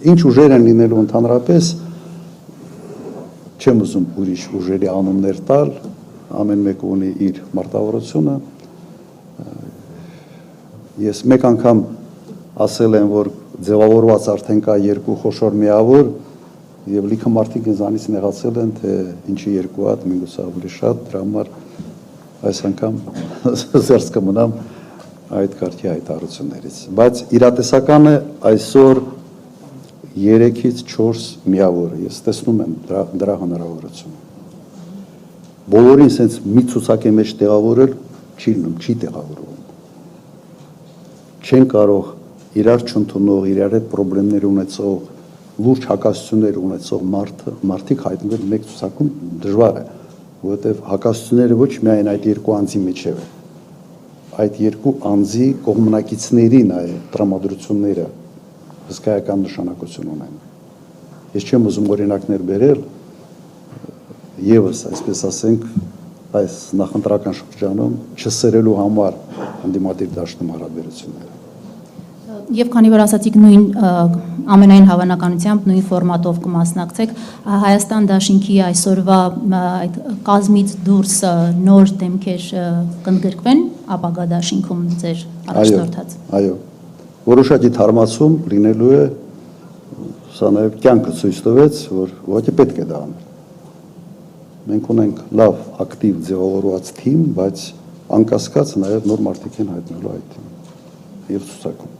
Ինչ ուժեր են լինելու ընդհանրապես, չեմ ուզում ուրիշ ուժերի անուններ տալ, ամեն մեկը ունի իր մարտավարությունը։ Ես մեկ անգամ ասել եմ, որ ձևավորված արդեն կա երկու խոշոր միավոր, եւ լիքը մարդիկ ինձանից նեղացել են, թե ինչի երկու հատ, միգուցե ավելի շատ, դրա համար այս անգամ զերծ կմնամ այդ կարգի հայտարարություններից։ Բայց իրատեսականը այսօր 3-ից 4 միավոր է, ես տեսնում եմ դրա հնարավորությունը։ Բոլորին սենց մի ցուցակի մեջ տեղավորել չի լինում, չի տեղավորվում։ Չեն կարող իրար չընդունող, իրար հետ խնդիրներ ունեցող, լուրջ հակասություններ ունեցող մարդիկ հայտնվել մեկ ցուցակում դժվար է, որովհետև հակասությունները ոչ միայն այդ երկու անձի միջև է, այդ երկու անձի կողմնակիցների նաև տրամադրությունները հսկայական նշանակություն ունեն։ Ես չեմ ուզում օրինակներ բերել, եւս այսպես ասենք, այս նախընտրական շրջանում չսերելու համար ընդդիմադիր դաշտում հարաբերությունները։ Եվ քանի որ ասացիք նույն ամենայն հավանականությամբ նույն ֆորմատով կմասնակցեք, Հայաստան դաշինքի այսօրվա այդ կազմից դուրս նոր դեմքեր կընդգրկվեն ապագա դաշինքում ձեր առաջնորդած։ Այո, որոշակի թարմացում լինելու է, սա նաև կյանքը ցույց տվեց, որ ուղղակի պետք է դա անել։ Մենք ունենք լավ ակտիվ ձևավորված թիմ, բայց անկասկած նաև նոր մարդիկ են հայտնելու այդ թիմը եւ ցուցակում։